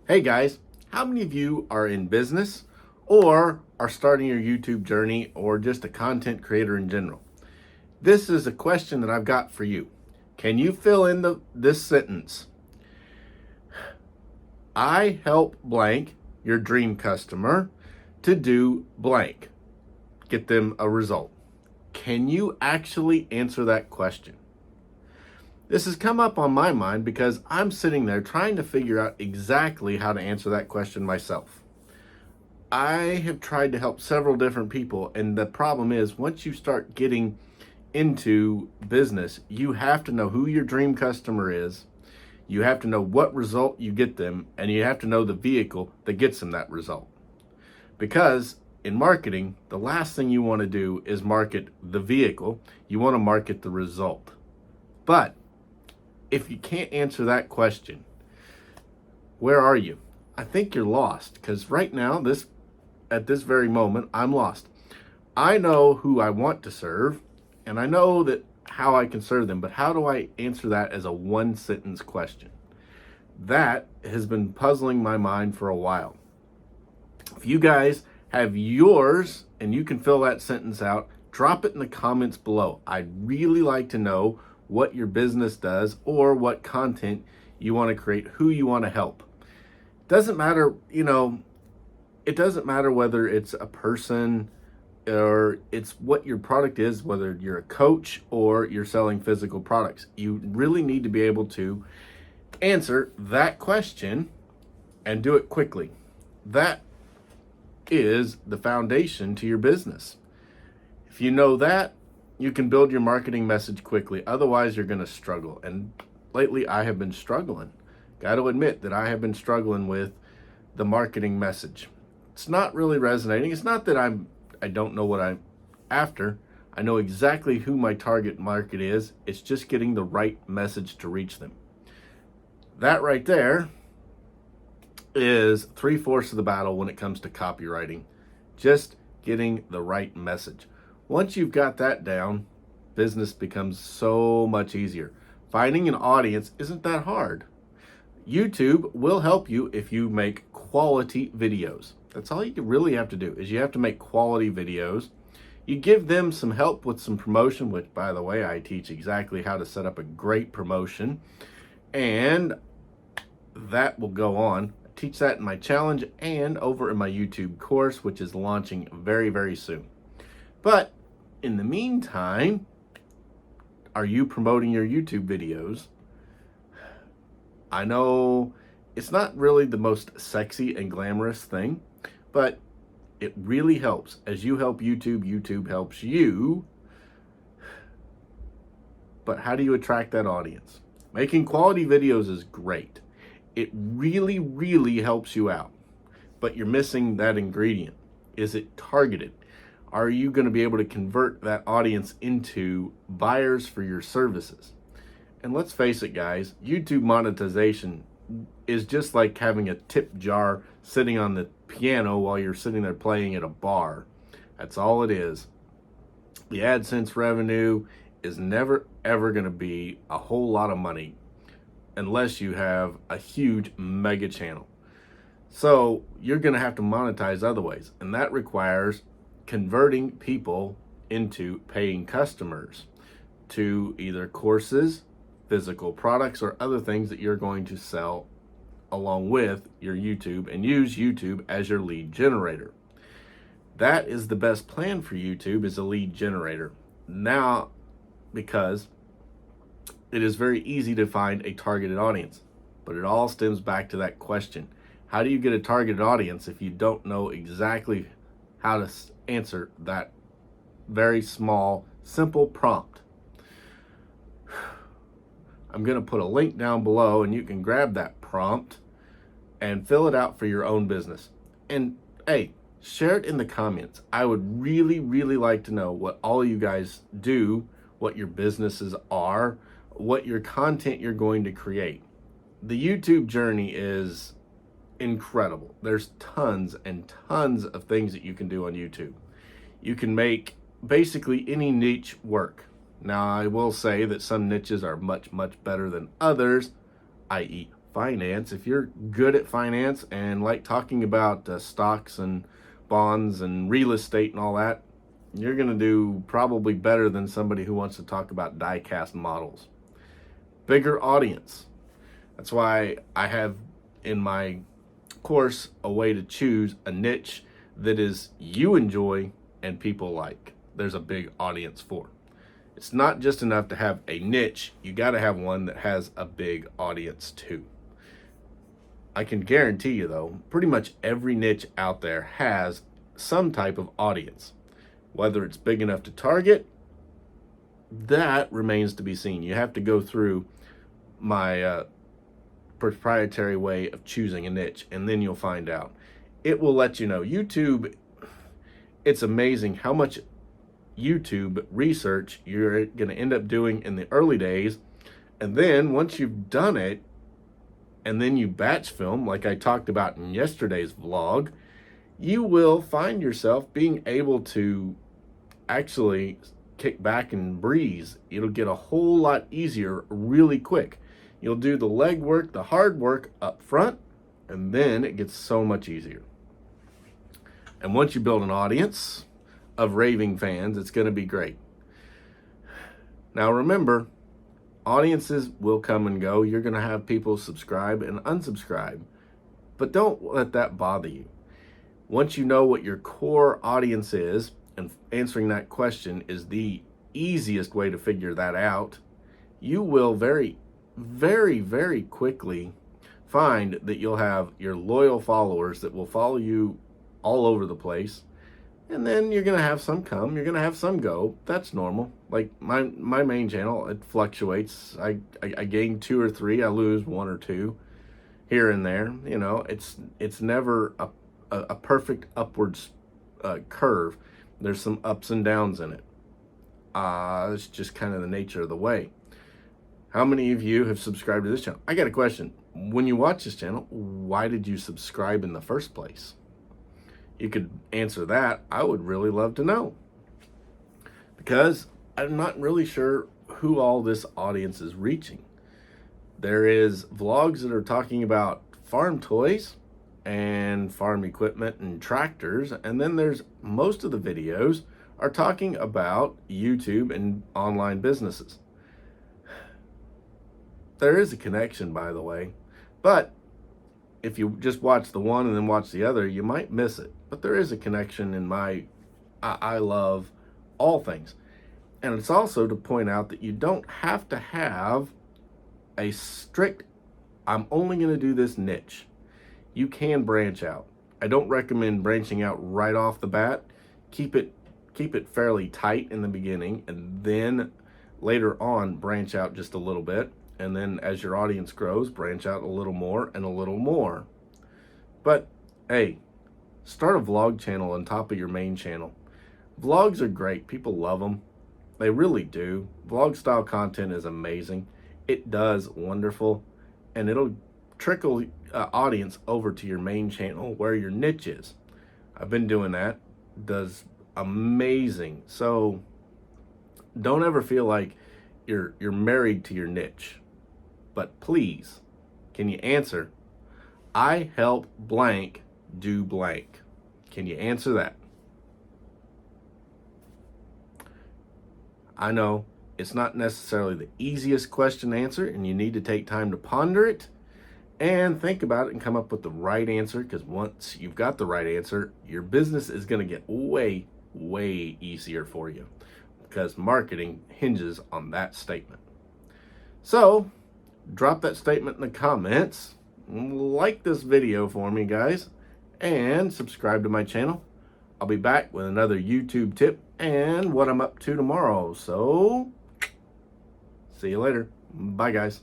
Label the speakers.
Speaker 1: Hey guys, how many of you are in business or are starting your YouTube journey or just a content creator in general? This is a question that I've got for you. Can you fill in this sentence? I help blank, your dream customer, to do blank. Get them a result. Can you actually answer that question? This has come up on my mind because I'm sitting there trying to figure out exactly how to answer that question myself. I have tried to help several different people, and the problem is once you start getting into business, you have to know who your dream customer is, you have to know what result you get them, and you have to know the vehicle that gets them that result. Because in marketing, the last thing you want to do is market the vehicle, you want to market the result. But if you can't answer that question, where are you? I think you're lost, because right now, at this very moment, I'm lost. I know who I want to serve, and I know that how I can serve them, but how do I answer that as a one-sentence question? That has been puzzling my mind for a while. If you guys have yours and you can fill that sentence out, drop it in the comments below. I'd really like to know what your business does or what content you want to create, who you want to help. Doesn't matter, it doesn't matter whether it's a person or it's what your product is, whether you're a coach or you're selling physical products. You really need to be able to answer that question and do it quickly. That is the foundation to your business. If you know that, you can build your marketing message quickly. Otherwise, you're going to struggle. And lately, I have been struggling. Got to admit that I have been struggling with the marketing message. It's not really resonating. It's not that I don't know what I'm after. I know exactly who my target market is. It's just getting the right message to reach them. That right there is 3/4 of the battle when it comes to copywriting. Just getting the right message. Once you've got that down, business becomes so much easier. Finding an audience isn't that hard. YouTube will help you if you make quality videos. That's all you really have to do, is you have to make quality videos. You give them some help with some promotion, which, by the way, I teach exactly how to set up a great promotion. And that will go on. I teach that in my challenge and over in my YouTube course, which is launching very, very soon. But in the meantime, are you promoting your YouTube videos? I know it's not really the most sexy and glamorous thing, but it really helps. As you help YouTube, YouTube helps you. But how do you attract that audience? Making quality videos is great. It really, really helps you out. But you're missing that ingredient. Is it targeted? Are you going to be able to convert that audience into buyers for your services? And let's face it, guys, YouTube monetization is just like having a tip jar sitting on the piano while you're sitting there playing at a bar. That's all it is. The AdSense revenue is never, ever going to be a whole lot of money unless you have a huge mega channel. So you're going to have to monetize other ways, and that requires converting people into paying customers to either courses, physical products, or other things that you're going to sell along with your YouTube, and use YouTube as your lead generator. That is the best plan for YouTube, is a lead generator. Now, because it is very easy to find a targeted audience, but it all stems back to that question. How do you get a targeted audience if you don't know exactly how to answer that very small, simple prompt? I'm going to put a link down below, and you can grab that prompt and fill it out for your own business. And hey, share it in the comments. I would really, really like to know what all you guys do, what your businesses are, what your content you're going to create. The YouTube journey is incredible. There's tons and tons of things that you can do on YouTube. You can make basically any niche work. Now, I will say that some niches are much, much better than others, i.e. finance, if you're good at finance and like talking about stocks and bonds and real estate and all that, you're going to do probably better than somebody who wants to talk about diecast models. Bigger audience. That's why I have in my course a way to choose a niche that is you enjoy and people like. There's a big audience for. It's not just enough to have a niche, you got to have one that has a big audience too. I can guarantee you though, pretty much every niche out there has some type of audience. Whether it's big enough to target, that remains to be seen. You have to go through my proprietary way of choosing a niche, and then you'll find out. It will let you know. YouTube, it's amazing how much YouTube research you're going to end up doing in the early days, and then once you've done it, and then you batch film, like I talked about in yesterday's vlog, you will find yourself being able to actually kick back and breeze. It'll get a whole lot easier really quick. You'll do the legwork, the hard work up front, and then it gets so much easier. And once you build an audience of raving fans, it's going to be great. Now remember, audiences will come and go. You're going to have people subscribe and unsubscribe, but don't let that bother you. Once you know what your core audience is, and answering that question is the easiest way to figure that out, you will very quickly find that you'll have your loyal followers that will follow you all over the place. And then you're going to have some come, you're going to have some go. That's normal. Like my main channel, it fluctuates. I gain 2 or 3, I lose 1 or 2 here and there. You know, it's never a perfect upwards curve. There's some ups and downs in it. It's just kind of the nature of the way. How many of you have subscribed to this channel? I got a question. When you watch this channel, why did you subscribe in the first place? You could answer that. I would really love to know. Because I'm not really sure who all this audience is reaching. There is vlogs that are talking about farm toys and farm equipment and tractors, and then there's most of the videos are talking about YouTube and online businesses. There is a connection, by the way, but if you just watch the one and then watch the other, you might miss it. But there is a connection in I love all things. And it's also to point out that you don't have to have a strict, I'm only going to do this niche. You can branch out. I don't recommend branching out right off the bat. Keep it fairly tight in the beginning, and then later on branch out just a little bit. And then as your audience grows, branch out a little more and a little more. But hey, start a vlog channel on top of your main channel. Vlogs are great. People love them. They really do. Vlog style content is amazing. It does wonderful, and it'll trickle audience over to your main channel where your niche is. I've been doing that. Does amazing. So don't ever feel like you're married to your niche. But please, can you answer? I help blank do blank. Can you answer that? I know it's not necessarily the easiest question to answer, and you need to take time to ponder it and think about it and come up with the right answer, because once you've got the right answer, your business is going to get way easier for you, because marketing hinges on that statement. So drop that statement in the comments, like this video for me, guys, and subscribe to my channel. I'll be back with another YouTube tip and what I'm up to tomorrow. So see you later. Bye, guys.